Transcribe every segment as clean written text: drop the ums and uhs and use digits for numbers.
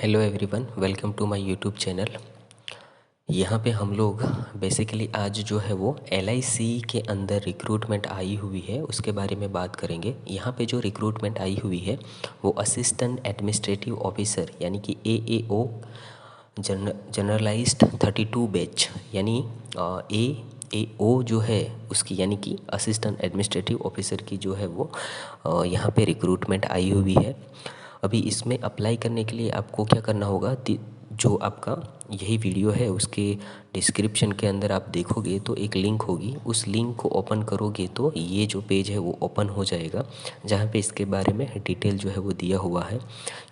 Hello everyone, welcome to my YouTube channel. यहाँ पे हम लोग बेसिकली आज जो है वो LIC के अंदर रिक्रूटमेंट आई हुई है उसके बारे में बात करेंगे। यहाँ पे जो रिक्रूटमेंट आई हुई है वो असिस्टेंट एडमिनिस्ट्रेटिव ऑफिसर यानी कि AAO जनरलाइज्ड 32 बैच यानी AAO जो है उसकी यानी कि असिस्टेंट एडमिनिस्ट्रेटिव ऑफिसर की जो है वो यहाँ पे रिक्रूटमेंट आई हुई है। अभी इसमें अप्लाई करने के लिए आपको क्या करना होगा, जो आपका यही वीडियो है उसके डिस्क्रिप्शन के अंदर आप देखोगे तो एक लिंक होगी, उस लिंक को ओपन करोगे तो ये जो पेज है वो ओपन हो जाएगा, जहाँ पे इसके बारे में डिटेल जो है वो दिया हुआ है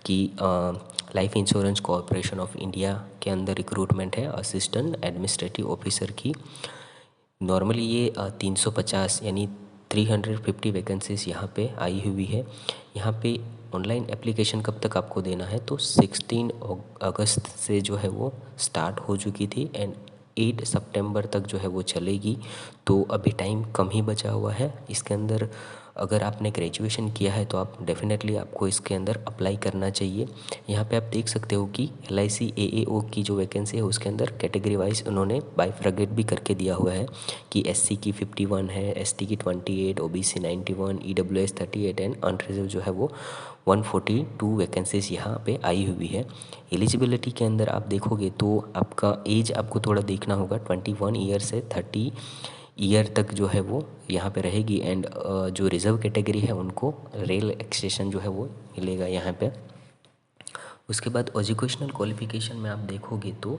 कि life insurance corporation of India के अंदर रिक्रूटमेंट है असिस्टेंट एडमिनिस्ट्रेटिव ऑफिसर की। नॉर्मली ये 350 यानी 350 वैकेंसीज यहाँ पे आई हुई है। यहाँ पे ऑनलाइन एप्लीकेशन कब तक आपको देना है, तो 16 अगस्त से जो है वो स्टार्ट हो चुकी थी एंड 8 सितंबर तक जो है वो चलेगी। तो अभी टाइम कम ही बचा हुआ है इसके अंदर। अगर आपने ग्रेजुएशन किया है तो आप डेफिनेटली आपको इसके अंदर अप्लाई करना चाहिए। यहाँ पे आप देख सकते हो कि LIC AAO की जो वैकेंसी है उसके अंदर कैटेगरी वाइज उन्होंने बाइफ्रगेट भी करके दिया हुआ है कि SC की 51 है, ST की 28, OBC 91, EWS 38 एंड अनरिजर्व जो है वो 142 वैकेंसीज यहाँ पे आई हुई है। एलिजिबिलिटी के अंदर आप देखोगे तो आपका एज आपको थोड़ा देखना होगा, 21 ईयर से 30 ईयर तक जो है वो यहाँ पे रहेगी एंड जो रिज़र्व कैटेगरी है उनको रेल एक्सेशन जो है वो मिलेगा यहाँ पे। उसके बाद एजुकेशनल क्वालिफिकेशन में आप देखोगे तो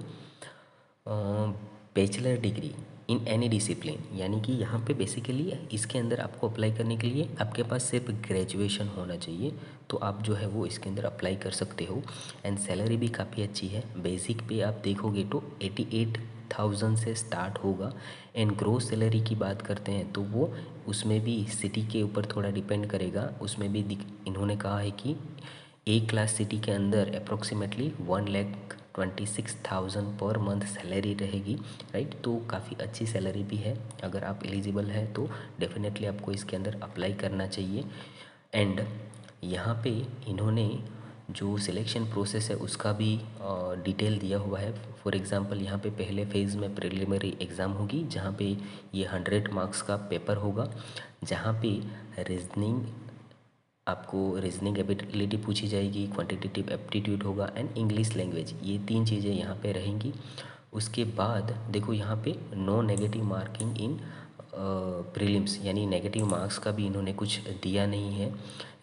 bachelor degree in any discipline, यानी कि यहाँ पे बेसिकली इसके अंदर आपको अप्लाई करने के लिए आपके पास सिर्फ ग्रेजुएशन होना चाहिए, तो आप जो है वो इसके अंदर अप्लाई कर सकते हो। एंड सैलरी भी काफ़ी अच्छी है। बेसिक पे आप देखोगे तो 88,000 से स्टार्ट होगा एंड ग्रोस सैलरी की बात करते हैं तो वो उसमें भी सिटी के ऊपर थोड़ा डिपेंड करेगा। उसमें भी इन्होंने कहा है कि एक क्लास सिटी के अंदर अप्रोक्सीमेटली 1,26,000 पर मंथ सैलरी रहेगी, राइट। तो काफ़ी अच्छी सैलरी भी है। अगर आप एलिजिबल है तो डेफिनेटली आपको इसके अंदर अप्लाई करना चाहिए। एंड यहाँ पे इन्होंने जो सिलेक्शन प्रोसेस है उसका भी डिटेल दिया हुआ है। फॉर एग्ज़ाम्पल यहाँ पे पहले फेज़ में प्रिलिमिनरी एग्ज़ाम होगी जहाँ पे ये 100 मार्क्स का पेपर होगा, जहाँ पे रीजनिंग आपको रीजनिंग एबिलिटी पूछी जाएगी, क्वांटिटेटिव एप्टीट्यूड होगा एंड इंग्लिश लैंग्वेज, ये 3 चीज़ें यहाँ पे रहेंगी। उसके बाद देखो यहाँ पे no negative marking in prelims, यानी नेगेटिव मार्क्स का भी इन्होंने कुछ दिया नहीं है।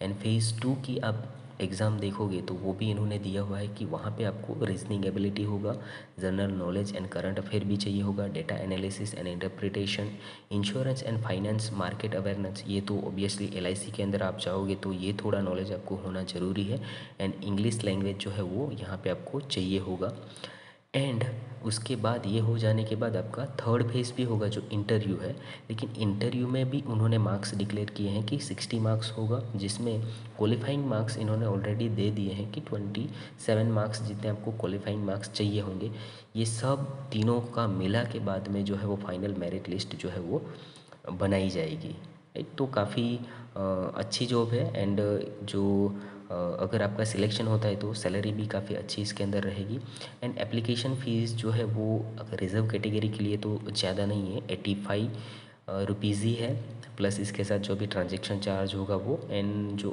एंड फेज़ 2 की आप एग्ज़ाम देखोगे तो वो भी इन्होंने दिया हुआ है कि वहाँ पे आपको रीजनिंग एबिलिटी होगा, general knowledge and current affair भी चाहिए होगा, data analysis and interpretation, insurance and finance, market awareness, ये तो ऑब्वियसली LIC के अंदर आप जाओगे तो ये थोड़ा नॉलेज आपको होना ज़रूरी है। एंड इंग्लिश लैंग्वेज जो है वो यहाँ पे आपको चाहिए होगा। एंड उसके बाद ये हो जाने के बाद आपका थर्ड फेज़ भी होगा जो इंटरव्यू है, लेकिन इंटरव्यू में भी उन्होंने मार्क्स डिक्लेयर किए हैं कि 60 मार्क्स होगा, जिसमें क्वालिफाइंग मार्क्स इन्होंने ऑलरेडी दे दिए हैं कि 27 मार्क्स जितने आपको क्वालिफाइंग मार्क्स चाहिए होंगे। ये सब तीनों का मिला के बाद में जो है वो फाइनल मेरिट लिस्ट जो है वो बनाई जाएगी। एक तो काफ़ी अच्छी जॉब है एंड जो अगर आपका सिलेक्शन होता है तो सैलरी भी काफ़ी अच्छी इसके अंदर रहेगी। एंड एप्लीकेशन फ़ीस जो है वो अगर रिज़र्व कैटेगरी के लिए तो ज़्यादा नहीं है, 85 रुपीज़ ही है, प्लस इसके साथ जो भी ट्रांजेक्शन चार्ज होगा वो। एंड जो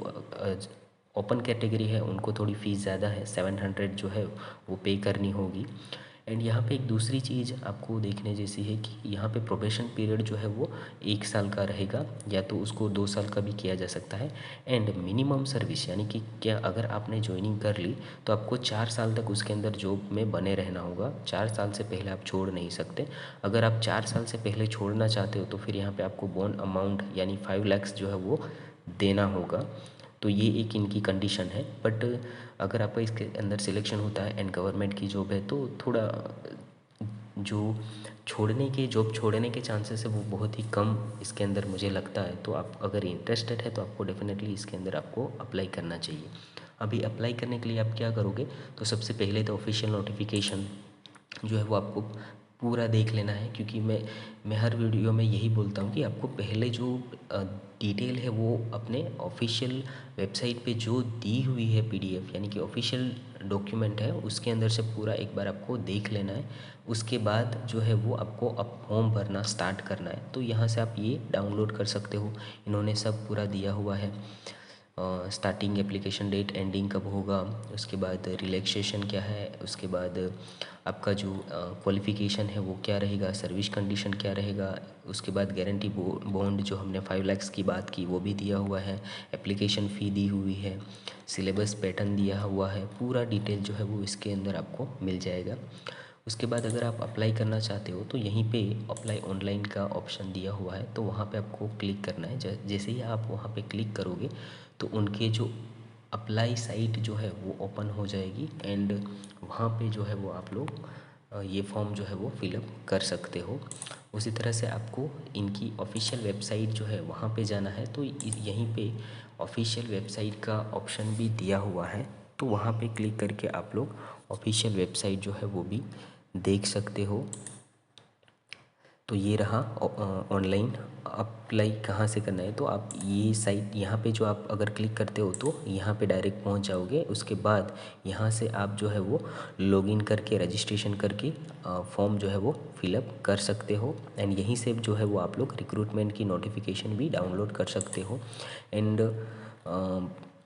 ओपन कैटेगरी है उनको थोड़ी फ़ीस ज़्यादा है, 700 जो है वो पे करनी होगी। एंड यहाँ पे एक दूसरी चीज़ आपको देखने जैसी है कि यहाँ पे प्रोबेशन पीरियड जो है वो 1 साल का रहेगा, या तो उसको 2 साल का भी किया जा सकता है। एंड मिनिमम सर्विस यानी कि क्या अगर आपने ज्वाइनिंग कर ली तो आपको 4 साल तक उसके अंदर जॉब में बने रहना होगा, 4 साल से पहले आप छोड़ नहीं सकते। अगर आप 4 साल से पहले छोड़ना चाहते हो तो फिर यहाँ पर आपको बॉन्ड अमाउंट यानी 5 लाख जो है वो देना होगा। तो ये एक इनकी कंडीशन है। बट अगर आपका इसके अंदर सिलेक्शन होता है एंड गवर्नमेंट की जॉब है तो थोड़ा जो जॉब छोड़ने के चांसेस है वो बहुत ही कम इसके अंदर मुझे लगता है। तो आप अगर इंटरेस्टेड है तो आपको डेफिनेटली इसके अंदर आपको अप्लाई करना चाहिए। अभी अप्लाई करने के लिए आप क्या करोगे, तो सबसे पहले तो ऑफिशियल नोटिफिकेशन जो है वो आपको पूरा देख लेना है, क्योंकि मैं हर वीडियो में यही बोलता हूँ कि आपको पहले जो डिटेल है वो अपने ऑफिशियल वेबसाइट पे जो दी हुई है पीडीएफ, यानी कि ऑफिशियल डॉक्यूमेंट है, उसके अंदर से पूरा एक बार आपको देख लेना है। उसके बाद जो है वो आपको अब फॉर्म भरना स्टार्ट करना है। तो यहाँ से आप ये डाउनलोड कर सकते हो, इन्होंने सब पूरा दिया हुआ है। स्टार्टिंग एप्लीकेशन डेट, एंडिंग कब होगा, उसके बाद रिलैक्सेशन क्या है, उसके बाद आपका जो क्वालिफ़िकेशन है वो क्या रहेगा, सर्विस कंडीशन क्या रहेगा, उसके बाद गारंटी बॉन्ड जो हमने 5 लाख की बात की वो भी दिया हुआ है, एप्लीकेशन फ़ी दी हुई है, सिलेबस पैटर्न दिया हुआ है, पूरा डिटेल जो है वो इसके अंदर आपको मिल जाएगा। उसके बाद अगर आप अप्लाई करना चाहते हो तो यहीं पे अप्लाई ऑनलाइन का ऑप्शन दिया हुआ है, तो वहाँ पे आपको क्लिक करना है। जैसे ही आप वहाँ पे क्लिक करोगे तो उनके जो अप्लाई साइट जो है वो ओपन हो जाएगी, एंड वहाँ पे जो है वो आप लोग ये फॉर्म जो है वो फिलअप कर सकते हो। उसी तरह से आपको इनकी ऑफिशियल वेबसाइट जो है वहाँ पे जाना है, तो यहीं पे ऑफिशियल वेबसाइट का ऑप्शन भी दिया हुआ है, तो वहाँ पे क्लिक करके आप लोग ऑफिशियल वेबसाइट जो है वो भी देख सकते हो। तो ये रहा ऑनलाइन अप्लाई कहाँ से करना है। तो आप ये साइट यहाँ पे जो आप अगर क्लिक करते हो तो यहाँ पे डायरेक्ट पहुँच जाओगे। उसके बाद यहाँ से आप जो है वो लॉगिन करके रजिस्ट्रेशन करके फॉर्म जो है वो फिलअप कर सकते हो, एंड यहीं से जो है वो आप लोग रिक्रूटमेंट की नोटिफिकेशन भी डाउनलोड कर सकते हो। एंड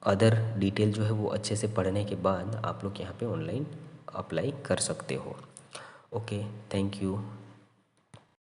अदर डिटेल जो है वो अच्छे से पढ़ने के बाद आप लोग यहाँ पे ऑनलाइन अप्लाई कर सकते हो। Okay, thank you.